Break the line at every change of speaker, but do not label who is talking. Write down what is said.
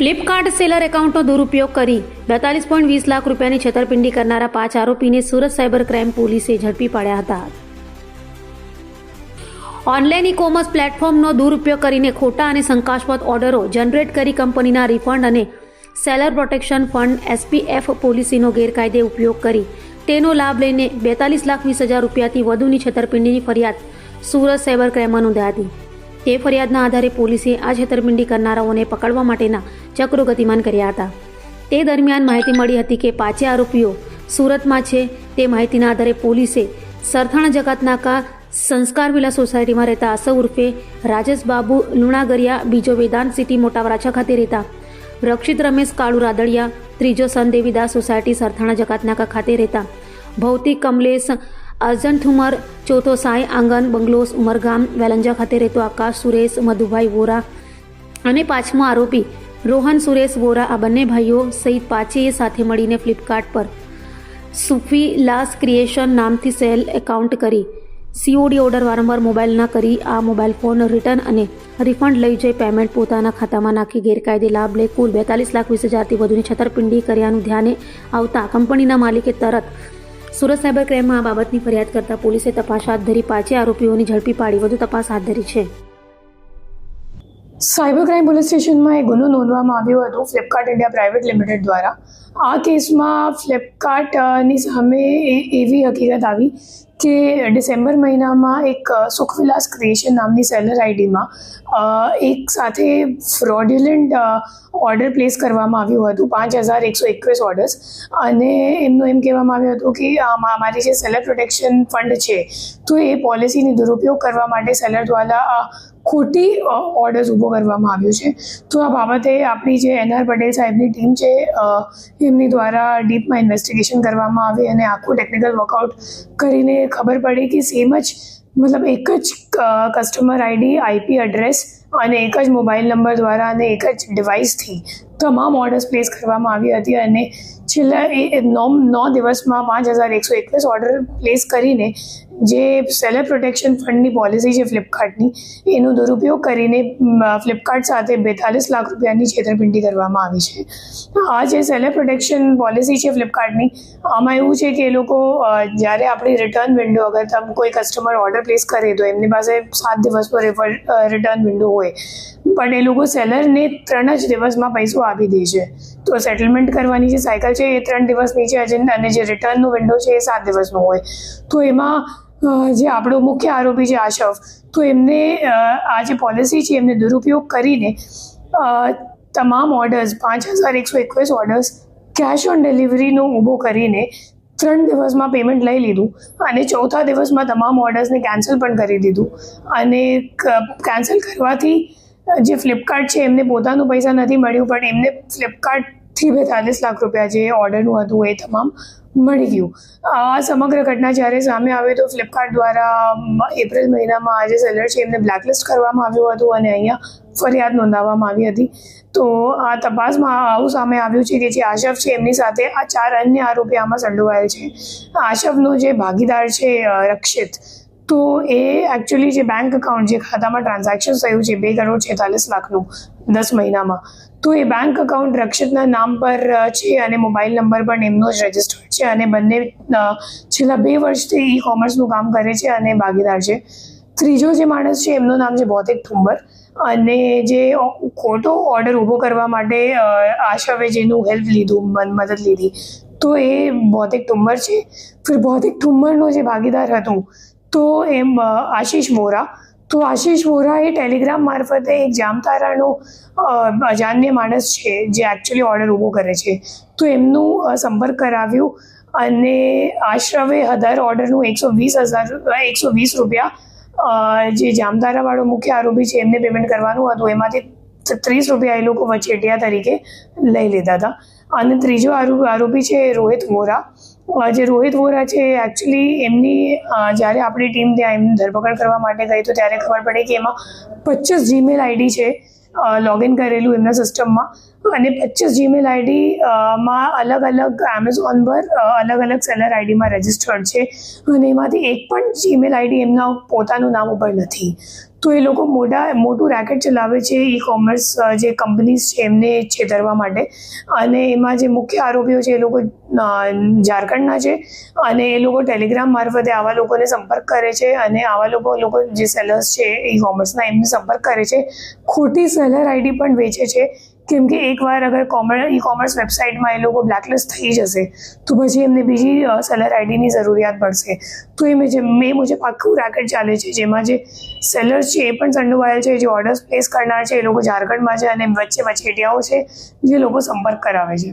Flipkart seller એકાઉન્ટનો દુરુપયોગ કરી 42.20 લાખ રૂપિયાની છેતરપિંડી કરનારા 5 આરોપીને સુરત સાયબર ક્રાઇમ પોલીસે ઝડપી પાડ્યા હતા. ઓનલાઈન ઈ કોમર્સ પ્લેટફોર્મનો દુરુપયોગ કરીને ખોટા અને શંકાસ્પદ ઓર્ડરો જનરેટ કરી કંપનીના રિફંડ અને સેલર પ્રોટેક્શન ફંડ SPF પોલિસીનો ગેરકાયદે ઉપયોગ કરી તેનો લાભ લઈને 42,20,000 રૂપિયાથી વધુની છેતરપિંડીની ફરિયાદ સુરત સાયબર ક્રાઇમમાં નોંધાઈ હતી. તે ફરિયાદના આધારે પોલીસે આ છેતરપિંડી કરનારાઓને પકડવા માટેના ચક્રો ગતિમાન કર્યા હતા. તે દરમિયાન માહિતી મળી હતી કે 5 આરોપીઓ સુરતમાં છે. તે માહિતીના આધારે પોલીસે સરથાણા જકાતનાકા સંસ્કાર વિલા સોસાયટીમાં રહેતા આસવ ઉર્ફે રાજેશ બાબુ લુણાગરિયા, બીજો વેદાંત સિટી મોટા વરાછા ખાતે રહેતા રક્ષિત રમેશ કાળુ રાદડિયા, ત્રીજો સન દેવીદાસ સોસાયટી સરથાણા જકાતનાકા ખાતે રહેતા ભૌતિક કમલેશ અર્જનથુમર, ચોથો સાંઈ આંગન બંગલોસ ઉમરગામ વેલંજા ખાતે રહેતો આકાશ સુરેશ મધુભાઈ વોરા અને 5મો આરોપી રોહન સુરેશ વોરા. આ બંને ભાઈઓ સહિત 5એ સાથે મળીને ફ્લિપકાર્ટ પર સુફી લાસ ક્રિએશન નામથી સેલ એકાઉન્ટ કરી COD ઓર્ડર વારંવાર મોબાઈલ ના કરી આ મોબાઈલ ફોન રિટર્ન અને રિફંડ લઈ જઈ પેમેન્ટ પોતાના ખાતામાં નાખી ગેરકાયદે લાભ લઈ કુલ 42,20,000થી વધુની છેતરપિંડી કર્યાનું ધ્યાને આવતા કંપનીના માલિકે તરત સુરત સાયબર ક્રાઇમમાં આ બાબતની ફરિયાદ કરતા પોલીસે તપાસ હાથ ધરી 5 આરોપીઓની ઝડપી પાડી વધુ તપાસ હાથ ધરી છે.
સાયબર ક્રાઇમ પોલીસ સ્ટેશનમાં એક ગુનો નોંધવામાં આવ્યો હતો ફ્લિપકાર્ટ ઇન્ડિયા પ્રાઇવેટ લિમિટેડ દ્વારા. આ કેસમાં ફ્લિપકાર્ટની સામે એવી હકીકત આવી કે ડિસેમ્બર મહિનામાં એક સુખવિલાસ ક્રિએશન નામની સેલર આઈડીમાં એક સાથે ફ્રોડ્યુલન્ટ ઓર્ડર પ્લેસ કરવામાં આવ્યું હતું 5,121 ઓર્ડર્સ, અને એમનું એમ કહેવામાં આવ્યું હતું કે અમારી જે સેલર પ્રોટેક્શન ફંડ છે તો એ પોલિસીની દુરુપયોગ કરવા માટે સેલર દ્વારા ખોટી ઓર્ડર્સ ઊભો કરવામાં આવ્યો છે. તો આ બાબતે આપણી જે NR પટેલ સાહેબની ટીમ છે એમની દ્વારા ડીપમાં ઇન્વેસ્ટિગેશન કરવામાં આવી અને આખું ટેકનિકલ વર્કઆઉટ કરીને ખબર પડી કે સેમ જ મતલબ એક જ કસ્ટમર આઈડી, IP એડ્રેસ અને એક જ મોબાઈલ નંબર દ્વારા અને એક જ ડિવાઇસથી તમામ ઓર્ડર્સ પ્લેસ કરવામાં આવી હતી. અને છેલ્લા 9 દિવસમાં 5,121 ઓર્ડર પ્લેસ કરીને જે સેલર પ્રોટેક્શન ફંડની પોલિસી છે ફ્લિપકાર્ટની એનો દુરુપયોગ કરીને ફ્લિપકાર્ટ સાથે 42 લાખ રૂપિયાની છેતરપિંડી કરવામાં આવી છે. આ જે સેલર પ્રોટેક્શન પોલિસી છે ફ્લિપકાર્ટની, આમાં એવું છે કે એ લોકો જ્યારે આપણી રિટર્ન વિન્ડો, અગર તમે કોઈ કસ્ટમર ઓર્ડર પ્લેસ કરે તો એમની પાસે 7 દિવસનો રિટર્ન વિન્ડો હોય, પણ એ લોકો સેલરને 3 જ દિવસમાં પૈસો આપી દે છે. તો સેટલમેન્ટ કરવાની જે સાયકલ છે એ 3 દિવસની છે અને જે રિટર્નનો વિન્ડો છે એ 7 દિવસનો હોય. તો એમાં જે આપણો મુખ્ય આરોપી છે આશફ, તો એમને આ જે પોલિસી છે એમને દુરુપયોગ કરીને તમામ ઓર્ડર્સ 5,121 ઓર્ડર્સ કેશ ઓન ડિલિવરીનો ઊભો કરીને 3 દિવસમાં પેમેન્ટ લઈ લીધું અને ચોથા દિવસમાં તમામ ઓર્ડર્સને કેન્સલ પણ કરી દીધું. અને કેન્સલ કરવાથી જે ફ્લિપકાર્ટ છે એમને પોતાનું પૈસા નથી મળ્યું, પણ એમને ફ્લિપકાર્ટથી 42 લાખ રૂપિયા જે ઓર્ડરનું હતું એ તમામ મળી ગયું. આ સમગ્ર ઘટના જ્યારે સામે આવે તો ફ્લિપકાર્ટ દ્વારા એપ્રિલ મહિનામાં આ જે સેલર છે એમને બ્લેકલિસ્ટ કરવામાં આવ્યું હતું અને અહીંયા ફરિયાદ નોંધાવવામાં આવી હતી. તો આ તપાસમાં આવું સામે આવ્યું છે કે જે આશફ છે એમની સાથે આ 4 અન્ય આરોપી આમાં સંડોવાયેલ છે. આશફનો જે ભાગીદાર છે રક્ષિત, તો એ એકચ્યુઅલી જે બેંક અકાઉન્ટ, જે ખાતામાં ટ્રાન્ઝેક્શન થયું છે 2,46 લાખનું 10 મહિનામાં, તો એ બેંક અકાઉન્ટ રક્ષિતના નામ પર છે અને મોબાઈલ નંબર પણ એમનો જ રજિસ્ટર્ડ છે અને બંને છેલ્લા 2 વર્ષથી ઈ કોમર્સનું કામ કરે છે અને ભાગીદાર છે. ત્રીજો જે માણસ છે એમનું નામ છે ભૌતિક ઠુંબર, અને જે ખોટો ઓર્ડર ઊભો કરવા માટે આશવે જેનું હેલ્પ લીધું, મદદ લીધી, તો એ ભૌતિક ઠુંબર છે. ફિર ભૌતિક ઠુંબરનો જે ભાગીદાર હતું તો એમ આશીષ વોરા, તો આશીષ વોરા એ ટેલિગ્રામ મારફતે એક જામતારાનો અજાન્ય માણસ છે જે એકચ્યુઅલી ઓર્ડર ઊભો કરે છે, તો એમનું સંપર્ક કરાવ્યું અને આશરવે હદર ઓર્ડરનું 120 રૂપિયા જે જામતારાવાળો મુખ્ય આરોપી છે એમને પેમેન્ટ કરવાનું હતું, એમાંથી 30 રૂપિયા એ લોકો વચેટિયા તરીકે લઈ લીધા હતા. અને ત્રીજો આરોપી છે રોહિત વોરા. જે રોહિત વોરા છે એકચ્યુઅલી એમની જ્યારે આપણી ટીમ ત્યાં એમની ધરપકડ કરવા માટે ગઈ તો ત્યારે ખબર પડી કે એમાં 25 જીમેલ આઈડી છે લોગિન કરેલું એમના સિસ્ટમમાં, અને 25 જીમેલ આઈડી માં અલગ અલગ એમેઝોન પર અલગ અલગ સેલર આઈડીમાં રજિસ્ટર્ડ છે અને એમાંથી એક પણ જીમેલ આઈડી એમના પોતાનું નામ ઉપર નથી. તો એ લોકો મોટું રેકેટ ચલાવે છે ઈ કોમર્સ જે કંપનીઝ છે એમને છેતરવા માટે. અને એમાં જે મુખ્ય આરોપીઓ છે એ લોકો ઝારખંડના છે અને એ લોકો ટેલિગ્રામ મારફતે આવા લોકોને સંપર્ક કરે છે અને આવા લોકો જે સેલર્સ છે ઈ કોમર્સના એમને સંપર્ક કરે છે. ખોટી સેલર આઈડી પણ વેચે છે, કેમ કે એકવાર અગર ઈ કોમર્સ વેબસાઇટમાં એ લોકો બ્લેકલિસ્ટ થઈ જશે તો પછી એમને બીજી સેલર આઈડીની જરૂરિયાત પડશે. તો એ મુજબ આખું રેકેટ ચાલે છે, જેમાં જે સેલર્સ છે એ પણ સંડોવાયેલ છે, જે ઓર્ડર્સ પ્લેસ કરનાર છે એ લોકો ઝારખંડમાં છે અને વચ્ચે વચેટિયાઓ છે જે લોકો સંપર્ક કરાવે છે.